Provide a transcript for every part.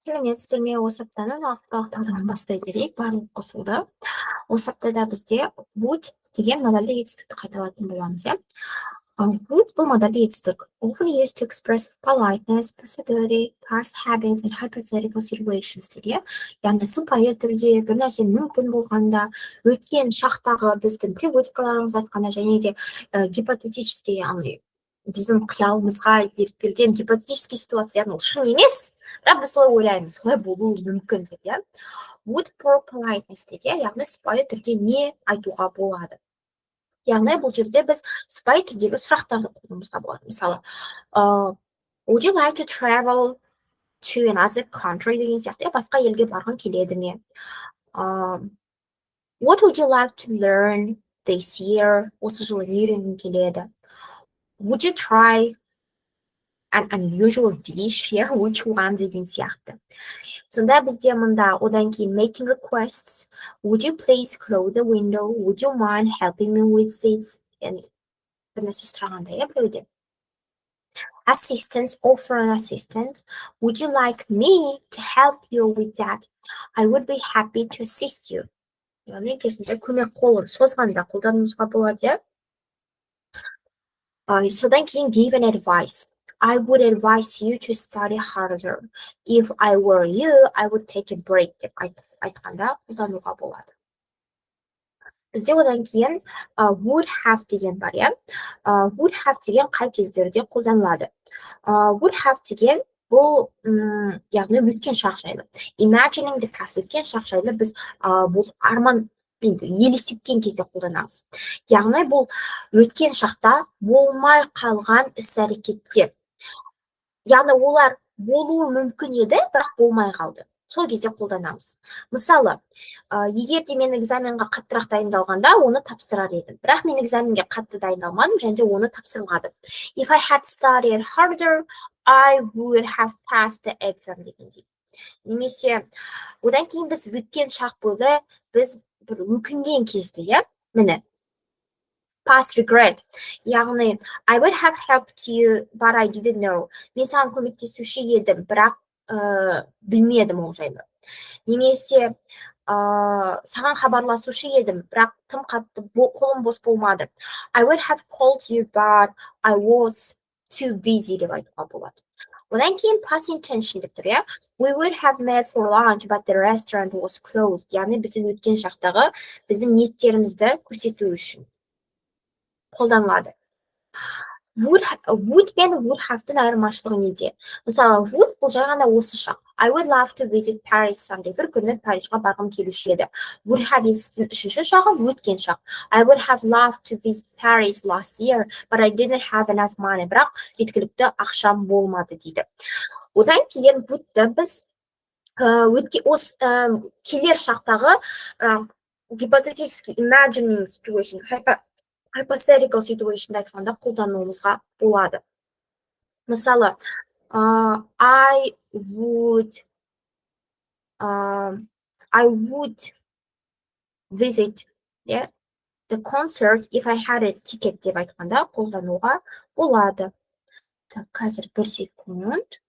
сәлеметсіздер ме? Осы аптаны жалпылық талдауын бастай берейік. Барлық қосылды. Осы аптада бізде would деген модальді етістікті қайталайтын боламыз, иә. Would бұл модальді етістік. Often used to express politeness, possibility, past habits and hypothetical situations дейді. Яғни сыпайы түрде бір нәрсе мүмкін болғанда, өткен шақтағы біздің привычкаларымыз айтқанда және де гипотетический, яғни біздің қиялымызға ертілген гипотетический ситуация, яғни ол шын емес, бірақ біз солай ойлаймыз, солай болуы мүмкін деп, иә. Would for politeness дейді, яғни сыпайы түрде не айтуға болады. Яғни бұл жерде біз сыпайы түрдегі сұрақтарды қолдануымызға болады. Мысалы, would you like to travel to another country деген сияқты, басқа елге барғың келеді ме? What would you like to learn this year? Осы жылы не үйренгің келеді? Would you try an unusual dish? Which one деген сияқты. Сонда бізде мында одан кейін making requests. Would you please close the window? Would you mind helping me with this? Yani bir нәрсе сұрағанда, иә, біреуде. Assistance, offer an assistant. Would you like me to help you with that? I would be happy to assist you. Яғни керісінше көмек қолын созғанда қолдануымызға болады, иә. Содан кейін give an advice. I would advise you to study harder. If I were you, I would take a break деп айтқанда қолдануға болады. Бізде одан кейін would have деген бар, иә. Would have деген қай кездерде қолданылады? Would have деген бұл, яғни өткен шақ жайлы. Imagining the past, өткен шақ жайлы біз бұл арман елестеткен кезде қолданамыз. Яғни бұл өткен шақта болмай қалған іс-әрекеттер. Яғни олар болуы мүмкін еді, бірақ болмай қалды. Сол кезде қолданамыз. Мысалы, егер де мен экзаменға қаттырақ дайындалғанда, оны тапсырар едім. Бірақ мен экзаменге қатты дайындалмадым, және де оны тапсырмадым. If I had studied harder, I would have passed the exam дегендей. Немесе, одан кейін біз өткен шақ бойы біз бір өкінген кезде, иә, міне. Past regret, яғни I would have helped you, but I didn't know. Мен саған көмектесуші едім, бірақ білмедім ол жайлы. Немесе саған хабарласушы едім, бірақ тым қатты қолым бос болмады. I would have called you, but I was too busy деп айтуға болады. Одан кейін past intention деп тұр, иә. We would have met for lunch, but the restaurant was closed. Яғни біздің өткен шақтағы біздің ниеттерімізді көрсету үшін қолданылады. Would пен would have-тың айырмашылығы неде? Мысалы, would бұл жай ғана осы шақ. I would love to visit Paris someday. Бір күні Парижға барғым келуші еді. Would have естің үшінші шағы өткен шақ. I would have loved to visit Paris last year, but I didn't have enough money. Бірақ жеткілікті ақшам болмады дейді. Одан кейін would-ті біз келер шақтағы hypothetical imagining situation, hypothetical situation айтқанда қолдануымызға болады. Мысалы, I would visit the concert if I had a ticket деп айтқанда қолдануға болады. Қазір бір секунд.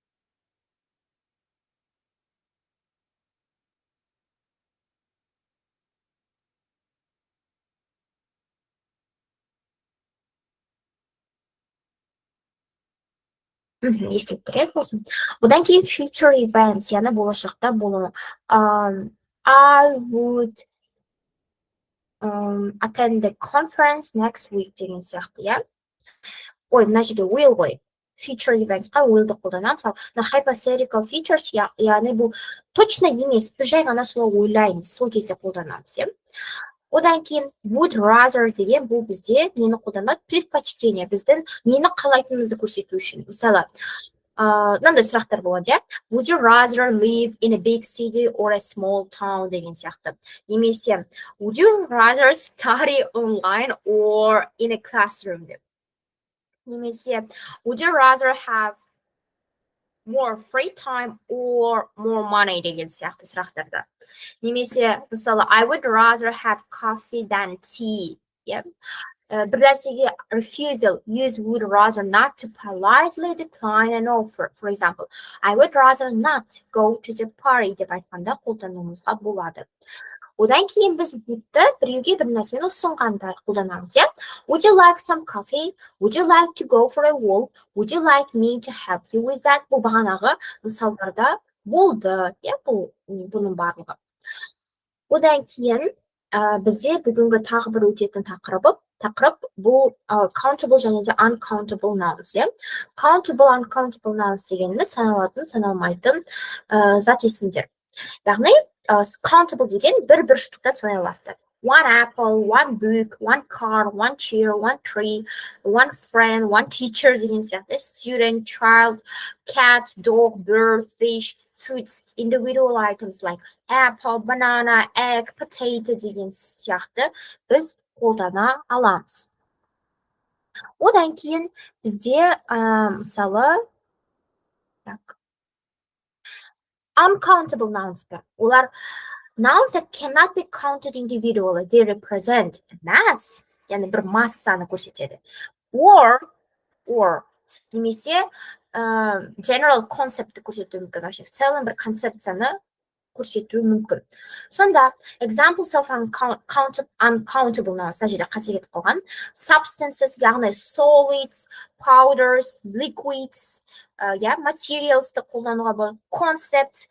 Естіліп тұреді болсын. Одан кейін future events, яғни болашақта болуы. I would attend the conference next week деген сияқты, иә. Ой, мына жерде will ғой. Future eventsқа willді қолданамыз. Ал hypothetical features, яғни бұл точно емес, біз жай ғана солай ойлаймыз, сол кезде қолданамыз, иә. Одан кейін would rather деген бұл бізде нені қолданады? Предпочтение, біздің нені қалайтынымызды көрсету үшін. Мысалы, мынандай сұрақтар болады, иә? Would you rather live in a big city or a small town деген сияқты. Немесе, would you rather study online or in a classroom деп. Немесе, would you rather have more free time or more money деген сияқты сұрақтарда. Немесе, мысалы, I would rather have coffee than tea. bir narsaga refusal, use would rather not to politely decline an offer. For example, I would rather not go to the party deb aytganda qo'llanishimizga bo'ladi. Odan keyin biz bitta birovga bir narsani sunqanda qo'llanamiz, ya. Would you like some coffee? Would you like to go for a walk? Would you like me to help you with that? Bu bag'anag'i misollarda bo'ldi, ya, buning barlig'i. Odan keyin bizga bugungi tag'i bir o'tayotgan taqrib bu countable және de uncountable nouns, ya. Countable, uncountable nouns deganimiz sanalатын, sanalmaydi zat ismdir. Яғни countable деген бір штуктан санай аласыздар. One apple, one book, one car, one chair, one tree, one friend, one teacher деген сияқты. Student, child, cat, dog, bird, fish, foods, individual items like apple, banana, egg, potato деген сияқты біз қолдана аламыз. Одан кейін бізде мысалы uncountable nouns бар. Олар nouns that cannot be counted individually. They represent a mass, яғни бір массаны көрсетеді. Or немесе general conceptті көрсетуі мүмкін. В целом бір концепцияны көрсетуі мүмкін. Сонда examples of uncountable nouns, мына жерде қате кетіп қалған. Substances, яғни solids, powders, liquids, materialsты қолдануға болады. Concepts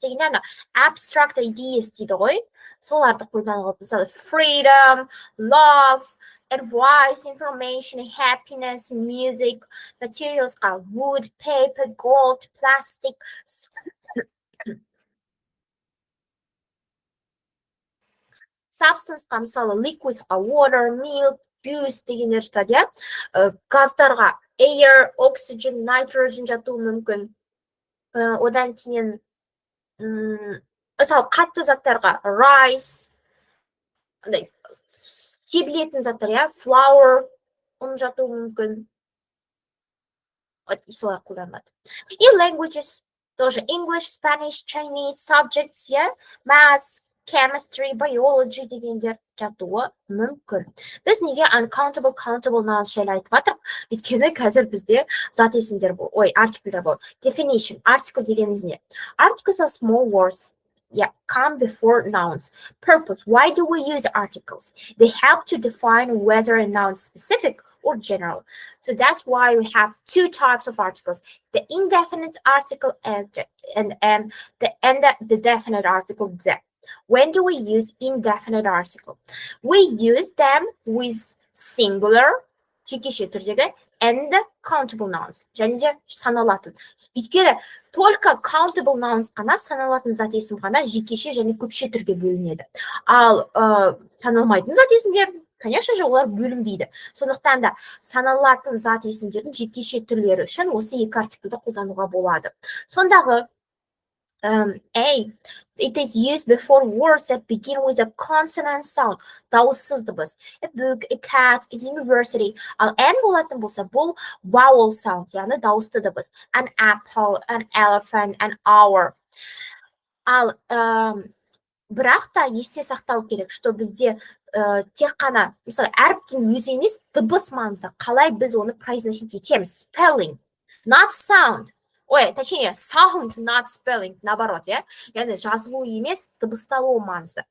дегенде abstract ideas дейді ғой. Соларды қолдануға, мысалы freedom, love, advice, information, happiness, music, materialsқа wood, paper, gold, plastic. Substanceқа, мысалы liquidsқа water, milk, juice дегендер жатады, я. Газдарға air, oxygen, nitrogen жатуы мүмкін. Одан кейін мысалы қатты заттарға rice, себілетін заттар, я, flour, ұн жатуы мүмкін. Солар қолданылады. И languages тоже English, Spanish, Chinese, subjects, я, math, chemistry, biology дегендер жатуы мүмкін. Біз неге uncountable, countable nouns жайлы айтып жатырмық? Өйткені қазір бізде зат есімдер бол, артикльдер бол. Definition, article дегеніміз не? Articles are small words, come before nouns. Purpose, why do we use articles? They help to define whether a noun is specific or general. So that's why we have two types of articles: the indefinite article and the definite article. When do we use indefinite article? We use them with singular, жекеше түрдегі, and countable nouns, және де саналатын. Өйткені только countable nouns қана, саналатын зат есім қана жекеше және көпше түрге бөлінеді. Ал саналмайтын зат есімдер, конечно же, олар бөлінбейді. Сондықтан да саналатын зат есімдердің жекеше түрлері үшін осы екі артиклді қолдануға болады. Сондағы A, it is used before words that begin with a consonant sound. Дауыссыз дыбыс. A book, a cat, a university. Ал N болатын болса, бұл vowel sound, яғни дауысты дыбыс. An apple, an elephant, an hour. Ал бірақ та есте сақтау керек, что бізде тек қана, мысалы, әріптің өзі емес, дыбыс маңызды. Қалай біз оны произносить етеміз? Spelling, not sound. Точнее, sound, not spelling, наоборот, я. Яғни жазылу емес, дыбысталу маңызды.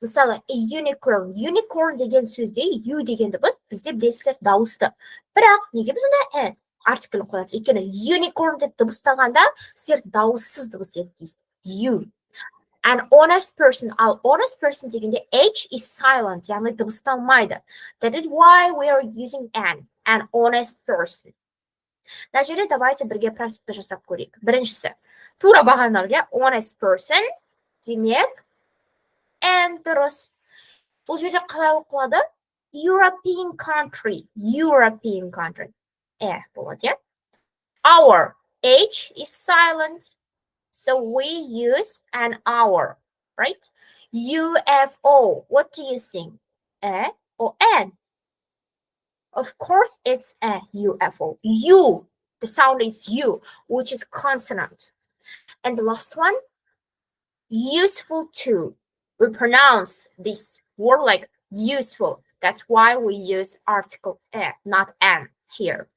Мысалы, a unicorn. Unicorn деген сөзде U деген дыбыс бізде білесіздер дауысты. Бірақ неге біз онда артиклін қоямыз? Өйткені unicorn деп дыбысталғанда сіздер дауыссыз дыбыс естисіз. U. An honest person. Ал honest person дегенде H is silent, яғни дыбысталмайды. That is why we are using an honest person. Мына жерде давайте бірге практика жасап көрейік. Біріншісі, тура бағанағы honest person, демек, and дұрыс. Бұл жерде қалай оқылады? European country. Болады, я? Our, H is silent, so we use an hour, right? UFO, what do you think? A or N? Of course, it's a UFO. U, the sound is U, which is consonant. And the last one, useful to. We pronounce this word like useful. That's why we use article a, not an here.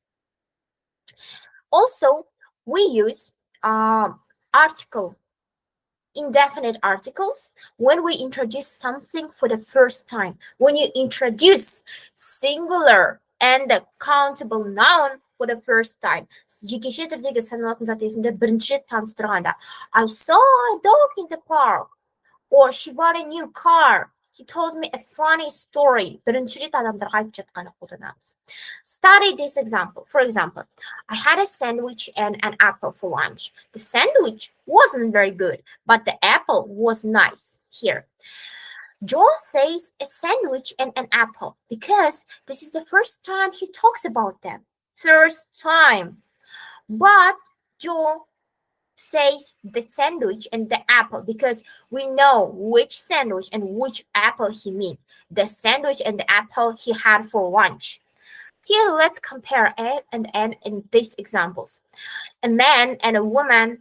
Also, we use article, indefinite articles when we introduce something for the first time. When you introduce singular and the countable noun for the first time. Жекеше түрдегі саналатын зат ретінде бірінші рет таныстырғанда. I saw a dog in the park. Or she bought a new car. He told me a funny story. бірінші рет адамдарға айтып жатқанда қолданамыз. Study this example. For example, I had a sandwich and an apple for lunch. The sandwich wasn't very good, but the apple was nice. Here, Joel says a sandwich and an apple because this is the first time he talks about them. First time. But Joel says the sandwich and the apple because we know which sandwich and which apple he means. The sandwich and the apple he had for lunch. Here, let's compare A and N in these examples. A man and a woman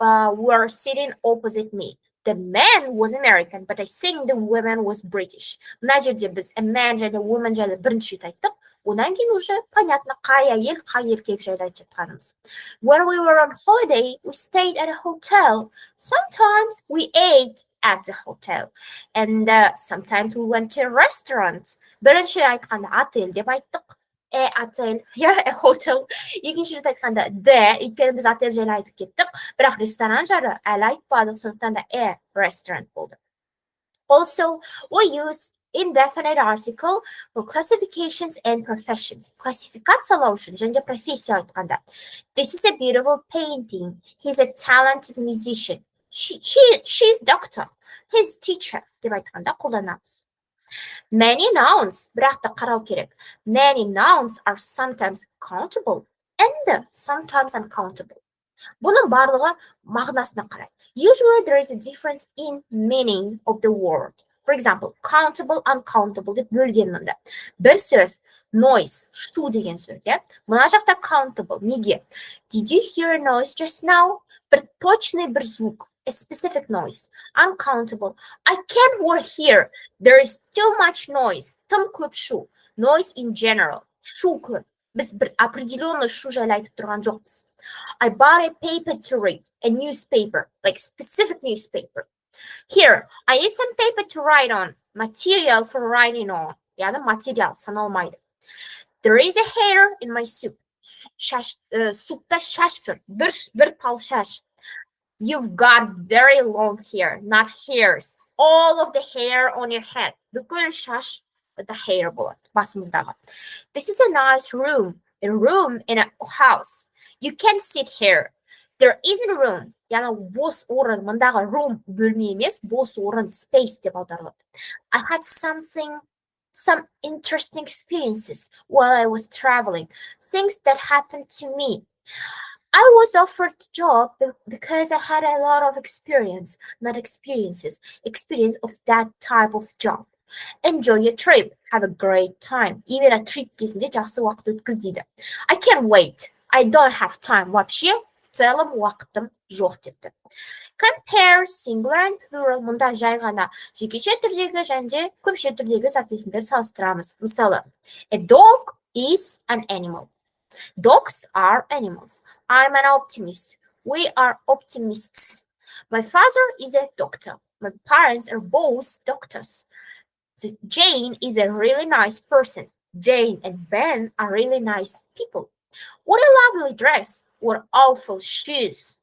were sitting opposite me. The man was American, but I think the woman was British. Мына жерде біз a man және woman жайлы бірінші рет айттық. Одан кейін уже понятно, қай әйел, қай еркек жайлы айтып жатқанымыз. When we were on holiday, we stayed at a hotel. Sometimes we ate at the hotel. And sometimes we went to a restaurant. Бірінші айтқанда отель деп айттық. Отель, a hotel. Екінші рет айтқанда өйткені біз отель жайлы айтып кеттік. Бірақ ресторан жайлы әлі айтпадық, сондықтан да restaurant болды. Also, we use indefinite article for classifications and professions. Классификациялау үшін және профессия айтқанда. This is a beautiful painting. He's a talented musician. She's doctor. He's teacher деп айтқанда қолданамыз. Many nouns, бірақ та қарау керек. Many nouns are sometimes countable and sometimes uncountable. Бұның барлығы мағынасына қарай. Usually there is a difference in meaning of the word. For example, countable, uncountable деп бөлген мұнда. Бір сөз, noise, шу деген сөз, Мына жақта countable, неге? Did you hear a noise just now? Бір точный бір звук, a specific noise. Uncountable. I can't work here. There is too much noise. Тым көп шу. Noise in general. Шу көп. Біз бір определенный шу жайлы айтып тұрған жоқпыз. I bought a paper to read, a newspaper, like specific newspaper. Here, I need some paper to write on, material for writing on. Yani material sanalmaydı. There is a hair in my soup. Supta şaşır, bir tal şaş. You've got very long hair, not hairs. All of the hair on your head. Бүкіл шаш, the hair болады, басымыздағы. This is a nice room, a room in a house. You can't sit here. There isn't a room. Яғни бос орын, мұндағы room бөлме емес, бос орын, space деп аударылады. I had some interesting experiences while I was traveling. Things that happened to me. I was offered a job because I had a lot of experience, not experiences, experience of that type of job. Enjoy your trip. Have a great time. Even a trip кезінде жақсы уақыт өткіз дейді. I can't wait. I don't have time. Вообще, в целом уақытым жоқ депті. Compare singular and plural. Мұнда жай ғана жекеше түрдегі және көпше түрдегі зат есімдерді салыстырамыз. Мысалы, a dog is an animal. Dogs are animals. I'm an optimist. We are optimists. My father is a doctor. My parents are both doctors. Jane is a really nice person. Jane and Ben are really nice people. What a lovely dress. What awful shoes.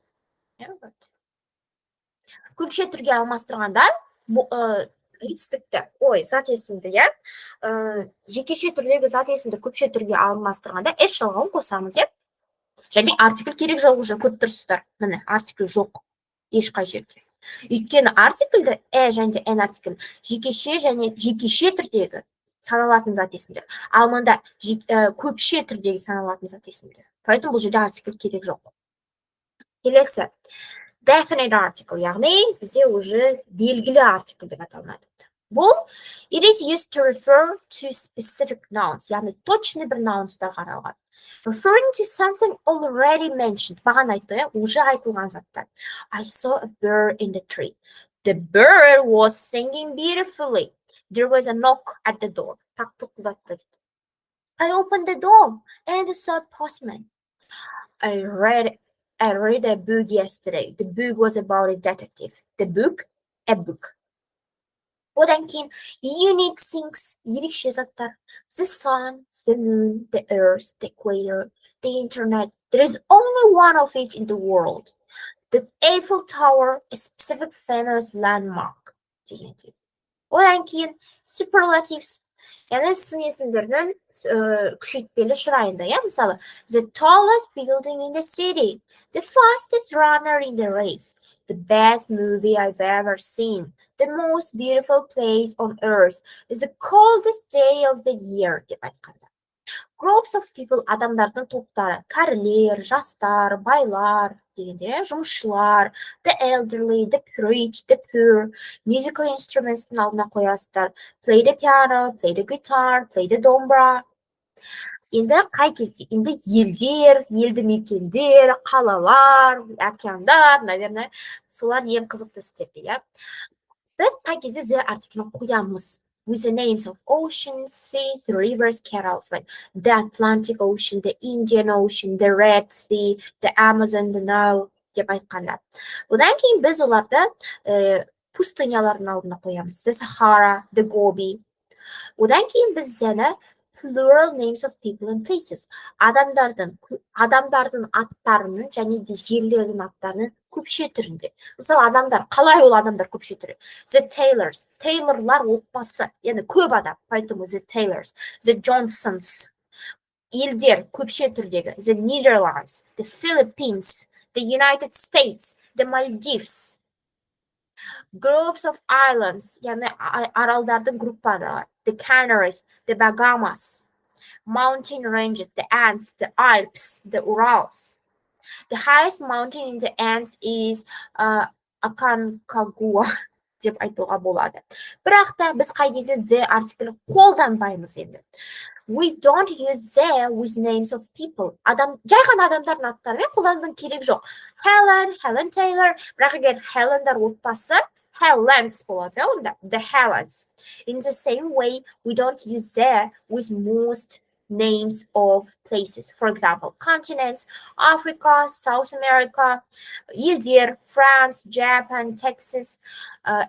Көпше түрге алмастырғанда зат есімді, жекеше түрдегі зат есімді көпше түрге алмастырғанда s жалғауын қосамыз, және артикль керек жоқ уже көріп тұрсыздар. Міне, артикль жоқ ешқай жерде. Өйткені артикльді және n артикль жекеше және жекеше түрдегі саналатын зат есімдер. Ал мұнда көпше түрдегі саналатын зат есімдер. Поэтому бұл жерде артикль керек жоқ. Келесі. Definite article, яғни бізде уже белгілі артикль деп аталынады. Бұл it is used to refer to specific nouns, яғни точный бір наунстар қаралған. Referring to something already mentioned, бағана айтты, уже айтылған заттар. I saw a bird in the tree. The bird was singing beautifully. There was a knock at the door. так тоқылдатты дейді. I opened the door and saw a postman. I read I read a book yesterday. The book was about a detective. The book? A book. Одан кейін unique things, ерекше заттар. The sun, the moon, the earth, the equator, the internet. There is only one of each in the world. The Eiffel Tower, a specific famous landmark. деген. Одан кейін superlatives, яғни сын есімдердің күшейтпелі шырайында, иә, мысалы, the tallest building in the city, the fastest runner in the race, the best movie I've ever seen, the most beautiful place on earth, is the coldest day of the year деп айтқанда. Groups of people, адамдардың топтары, кәрілер, жастар, байлар дегендер, жұмысшылар, the elderly, the rich, the poor, musical instruments-тың алдына қоясыздар, play the piano, play the guitar, play the домбыра. Енді қай кезде? Енді елдер, елді мекендер, қалалар, океандар, наверное, солар ең қызықты істерге, иә. Біз қай кезде the артиклін қоямыз? With the names of oceans, seas, rivers, canals, like the Atlantic Ocean, the Indian Ocean, the Red Sea, the Amazon, the Nile деп айтқанда. Одан кейін біз оларды пустынялардың алдына қоямыз. The Sahara, the Gobi. Одан кейін біз зәні plural names of people and places. Адамдардың аттарының және де жерлердің аттарының көпше түрінде. Мысалы, адамдар, қалай ол адамдар көпше түрі? The Taylors, Taylорлар отбасы, яғни көп адам, поэтому the Taylors. The Johnsons, елдер көпше түрдегі. The Netherlands, the Philippines, the United States, the Maldives. Groups of islands, яғни аралдардың группалары. The Canaries, the Bahamas, mountain ranges, the Andes, the Alps, the Urals. The highest mountain in the Andes is Aconcagua деп айтуға болады. Бірақ та біз қай кезде the артиклі қолданбаймыз енді. We don't use the with names of people. Жай ғана адамдардың аттарымен қолданудың керек жоқ. Helen Taylor, бірақ егер Helenдар отбасы, Helens болады, онда the Helens. In the same way, we don't use the with most names of places. For example, continents, Africa, South America, елдер, France, Japan, Texas,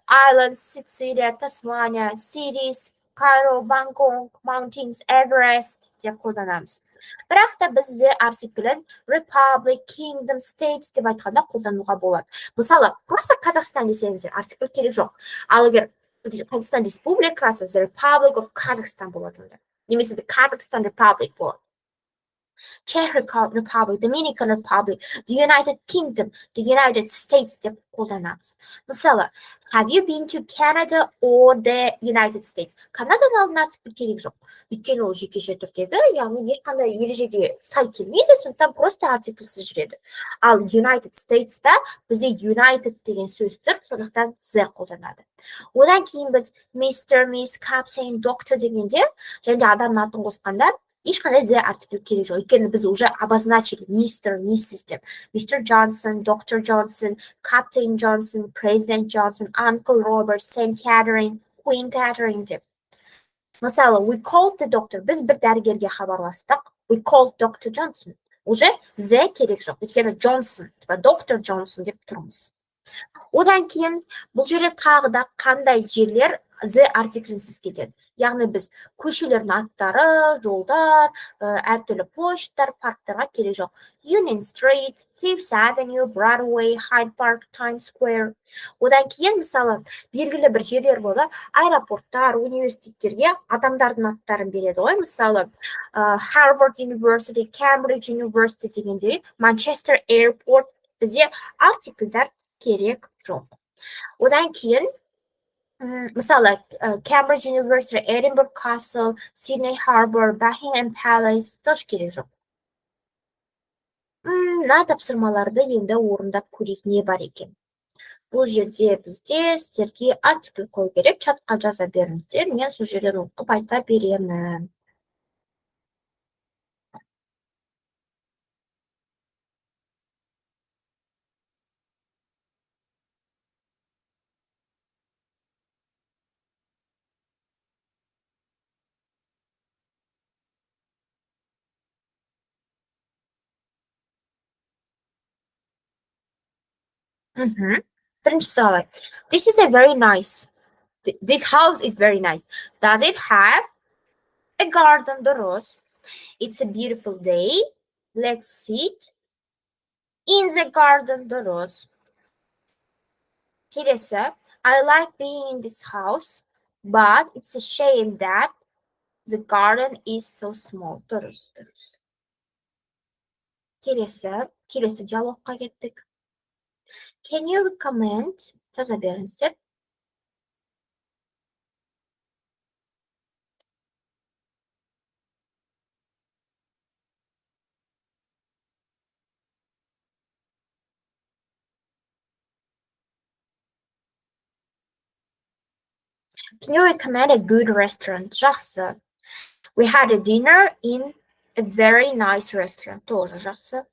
islands, Sicilia, Tasmania, cities, Cairo, Bangkok, mountains, Everest деп қолданамыз. Бірақ та біз the артиклін Republic, Kingdom, States деп айтқанда қолдануға болады. Мысалы, просто Қазақстан десеңіздер, артикль керек жоқ. Ал егер Қазақстан Республикасы, the Republic of Kazakhstan болады онда. Немесе the Kazakhstan Republic болады. Czech Republic, Dominican Republic, the United Kingdom, the United States деп қолданамыз. Мысалы, have you been to Canada or the United States? Канаданың алдына артикль керек жоқ. Өйткені ол жекеше түрдегі, яғни ешқандай ережеге сай келмейді, сондықтан просто артиклсіз жүреді. Ал United States-та бізде United деген сөз тұр, сондықтан the қолданады. Одан кейін біз Mr., Miss, Captain, Doctor дегенде, және де адамның атын қосқанда ешқандай the артикль керек жоқ. Өйткені біз уже обозначили Mr., Mrs. деп. Mr. Johnson, Dr. Johnson, Captain Johnson, President Johnson, Uncle Robert, Saint Catherine, Queen Catherine деп. Мысалы, we called the doctor. Біз бір дәрігерге хабарластық. We called Dr. Johnson. Уже the керек жоқ. Өйткені Johnson, Dr. Johnson деп тұрмыз. Одан кейін бұл жерде тағы да қандай жерлер the артиклінсіз кетеді. Яғни біз көшелердің аттары, жолдар, әртүрлі площадьтар, парктарға керек жоқ. Union Street, Fifth Avenue, Broadway, Hyde Park, Times Square. Одан кейін, мысалы, белгілі бір жерлер болды, аэропорттар, университеттерге адамдардың аттарын береді ғой. Мысалы, Harvard University, Cambridge University дегенде, Manchester Airport, бізде артикльдар керек жоқ. Одан кейін, мысалы, Cambridge University, Edinburgh Castle, Sydney Harbor, Buckingham Palace, тоже керек жоқ. Мына тапсырмаларды енді орындап көрейік не бар екен. Бұл жерде бізде сіздерге артикль қою керек, чатқа жаза беріңіздер, мен сол жерден оқып айта беремін. Мгм. Біріншісі қалай. This is a very nice. This house is very nice. Does it have a garden? Дұрыс. It's a beautiful day. Let's sit in the garden. Дұрыс. Келесі. I like being in this house, but it's a shame that the garden is so small. Дұрыс. Дұрыс. Келесі диалогқа кеттік. Can you recommend? Жаза беріңіздер. Can you recommend a good restaurant? Жақсы. We had a dinner in a very nice restaurant. Тоже жақсы.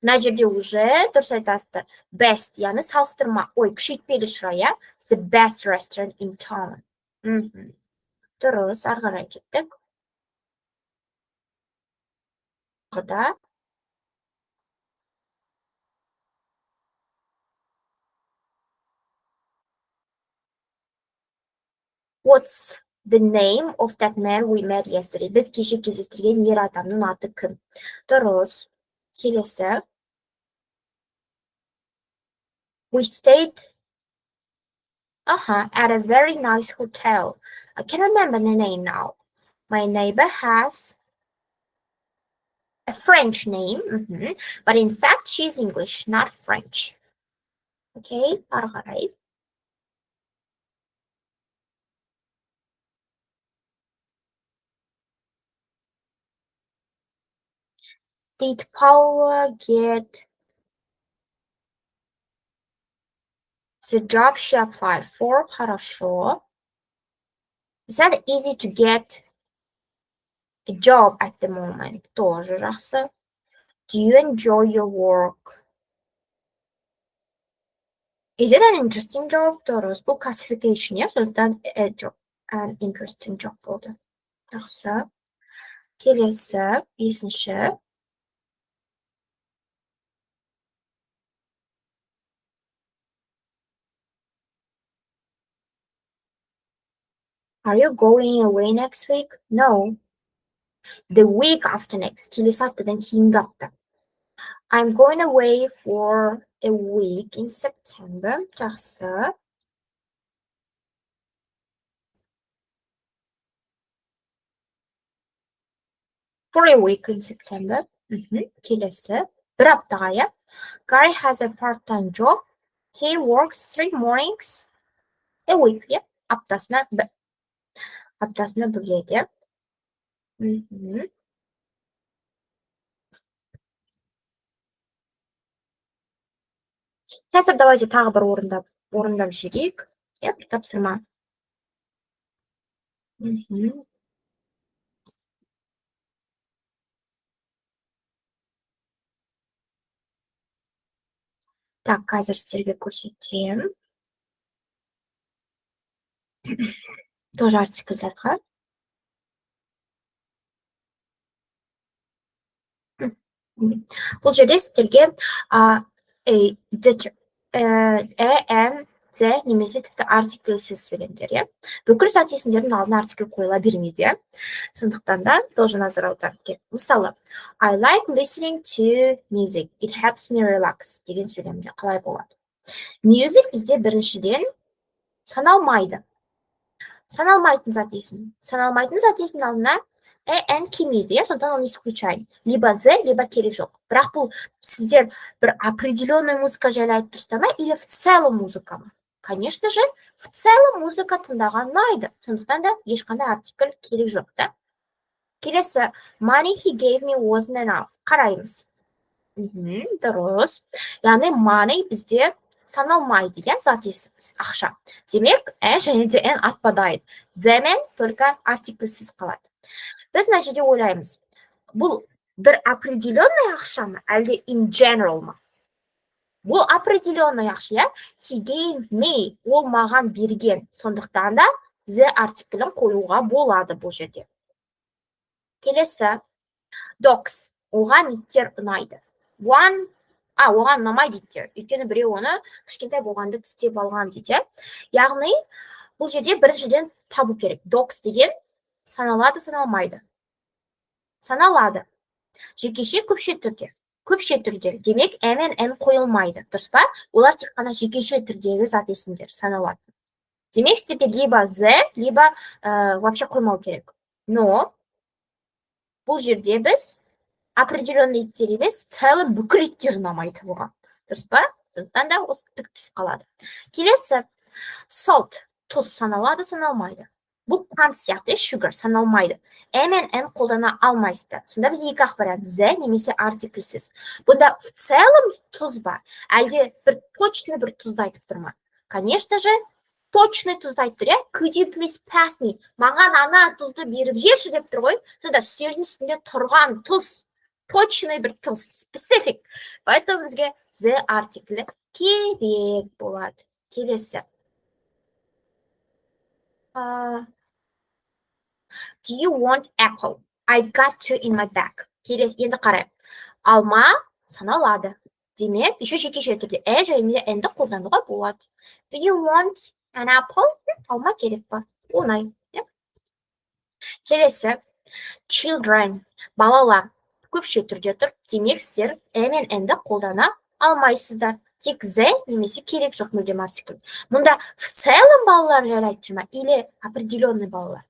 Мына жерде уже дұрыс айтасыздар. Best, яғни салыстырма. Ой, күшейтпелі шыға, иә? The best restaurant in town. Мхм. Дұрыс, ары қарай кеттік. Да. What's the name of that man we met yesterday? Біз кеше кездестірген ер адамның аты кім? Дұрыс. Келесі. We stayed at a very nice hotel. I can't remember the name now. My neighbor has a French name, but in fact she's English, not French. Okay, ары қарай. Did Paula get the job she applied for? Хорошо. It's not easy to get a job at the moment. Тоже жақсы. Do you enjoy your work? Is it an interesting job? Дұрыс. Бұл classification, иә? Сондықтан a job, an interesting job болды. Жақсы. Келесі, бесінші. Are you going away next week? No. The week after next. Келесі аптадан кейінгі апта. I'm going away for a week in September. Жақсы. For a week in September. Келесі. Бір аптаға, иә? Gary has a part-time job. He works 3 mornings a week, иә? Аптасына бір рет, иә? Қазір давайте тағы бір орындап жіберейік. Иә, бір тапсырма. Так, қазір сіздерге көрсетемін. Тоже артикльдарға. Бұл жерде сіздерге the немесе тіпті артикльсіз сөйлемдер, иә? Бүкіл зат есімдердің алдына артикль қойыла бермейді, иә? Сондықтан да должен назар аударып керек. Мысалы, I like listening to music. It helps me relax деген сөйлемде қалай болады? Music бізде біріншіден саналмайды. Саналмайтын зат есім. Саналмайтын зат есімнің алдына n келмейді, иә? Сондықтан оны исключаем. Либо the, либо керек жоқ. Бірақ бұл сіздер бір определенный музыка жайлы айтып тұрсыздар ма, или в целом музыка ма? Конечно же, в целом музыка тыңдаған ұнайды. Сондықтан да ешқандай артикль керек жоқ, да? Келесі, money he gave me wasn't enough. Қараймыз. Дұрыс. Яғни money бізде саналмайды, иә, зат есім, ақша. Демек, және де n атпадайды. The мен только артикльсіз қалады. Біз мына жерде ойлаймыз. Бұл бір определенный ақша ма, әлде in general ма? Бұл определенный ақша, иә? He gave me, ол маған берген. Сондықтан да the артиклін қоюға болады бұл жерде. Келесі, dogs, оған иттер ұнайды. One оған ұнамайды дейді. Өйткені біреу оны кішкентай болғанда тістеп алған дейді. Яғни бұл жерде біріншіден табу керек. Dogs деген саналады, саналмайды. Саналады. Жекеше көпше түрде. Көпше түрде. Демек, мен n қойылмайды. Дұрыс па? Олар тек қана жекеше түрдегі зат есімдер саналады. Демек, сіздерде либо the, либо вообще қоймау керек. Но бұл жерде біз определенный иттер емес, целый бүкіл иттер ұнамайды бұған. Дұрыс па? Сондықтан да осы тік түс қалады. Келесі, salt, тұз саналады, саналмайды. Бұл қант сияқты, sugar саналмайды. Мен n қолдана алмайсыздар. Сонда біз екі ақпарат, the немесе артикльсіз. Бұнда в целом тұз бар. Әлде бір точный бір тұзды айтып тұрма. Конечно же, точный тұзды айтып тұр, could you please pass me? Маған ана тұзды беріп жерші деп тұр ғой. Сонда үстелдің үстінде тұрған тұз, точный бір тұз, specific. Поэтому бізге the артиклі керек болады. Келесі. Do you want apple? I've got two in my bag. Келесі, енді қарайық. Алма саналады. Демек, еще жекеше түрде және n-ді қолдануға болады. Do you want an apple? Алма керек па? Оңай. Келесі, children, балалар. Көпше түрде тұр. Демек, сіздер мен n-ді қолдана алмайсыздар. Тек the немесе керек жоқ мүлдем артикль. Мұнда в целом балалар жайлы айтып ма? Или определенный балалар?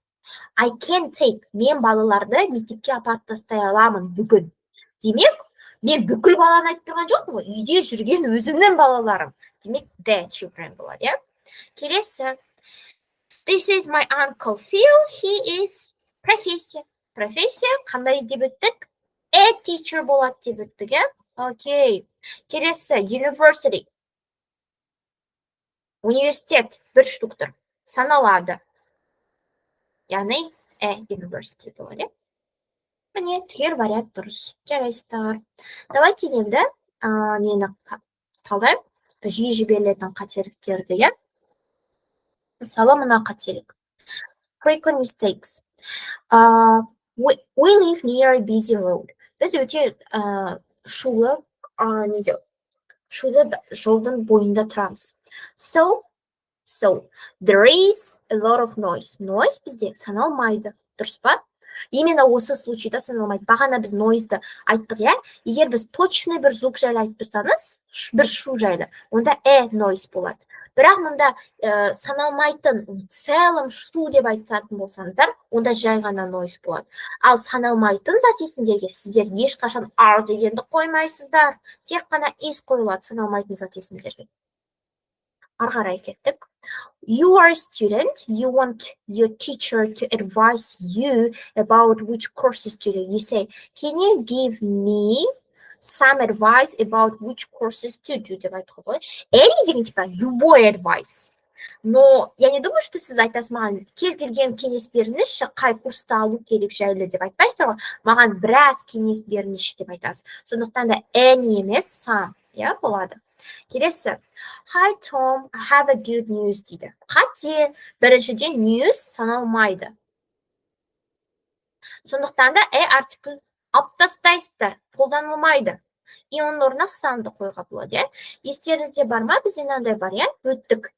I can take. Мен балаларды мектепке апарып тастай аламын бүгін. Демек, мен бүкіл баланы айтып тұрған жоқпын ғой. Үйде жүрген өзімнің балаларым. Демек, the children болады, иә? Келесі. This is my uncle Phil. He is профессия. Профессия қандай деп өттік? A teacher болады деп өттік, иә? Окей. Келесі, university. Университет бір штуктыр. Саналады. Яғни, university болады. Міне, түгел вариант дұрыс. Жарайсыздар. Давайте енді нені талдайық. Жиі жіберілетін қателіктерді, иә? Мысалы, мына қателік. Frequent mistakes. We live near a busy road. Біз өте шулы жолдың бойында тұрамыз. So, there is a lot of noise. Noise бізде саналмайды. Дұрыс па? Именно осы случайда саналмайды. Бағана біз noise-ды айттық, иә? Егер біз точный бір звук жайлы айтып тұрсаңыз, бір шу жайлы, онда noise болады. Бірақ мұнда саналмайтын в целом шу деп айтатын болсаңыздар, онда жай ғана noise болады. Ал саналмайтын зат есімдерге сіздер ешқашан are дегенді қоймайсыздар. Тек қана is қойылады саналмайтын зат есімдерге. Ары қарай кеттік. You are a student. You want your teacher to advise you about which courses to do. You say, can you give me some advice about which courses to do? Деп айтуға болады. Any деген типа любой advice. Но я не думаю, что сіз айтасыз маған кез келген кеңес беріңізші, қай курсты алу керек жайлы деп айтпайсыздар ғой. Маған біраз кеңес беріңізші деп айтасыз. Сондықтан да any емес some, иә, болады. Келесі. Hi Tom, I have a good news дейді. Қате, біріншіден news саналмайды. Сондықтан да артикль алып тастайсыздар, қолданылмайды. И оның орнына some'ды қойға болады, иә? Естеріңізде бар ма? Бізде мынандай бар, иә? Өттік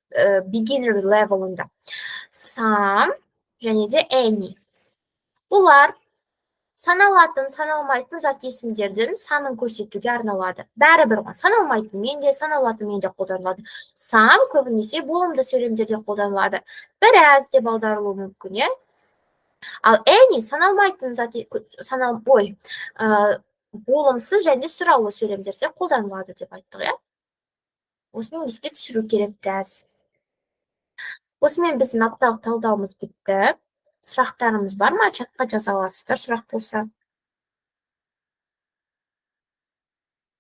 beginner level'ында. Some және де any. Бұлар саналатын, саналмайтын зат есімдердің санын көрсетуге арналады. Бәрібір ғой, саналмайтын менде, саналатын менде қолданылады. Some көбінесе болымды сөйлемдерде қолданылады. Біраз деп аударылуы мүмкін, иә? Ал any саналмайтын зат болымсыз және сұраулы сөйлемдерде қолданылады деп айттық, иә? Осыны еске түсіру керек біраз. Осымен біздің апталық талдауымыз бітті. Сұрақтарымыз бар ма? Чатқа жаза аласыздар, сұрақ болса.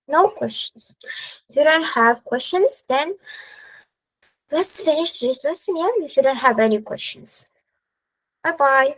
No questions. If you don't have questions, then let's finish today's lesson. Yeah, if you don't have any questions. Bye-bye.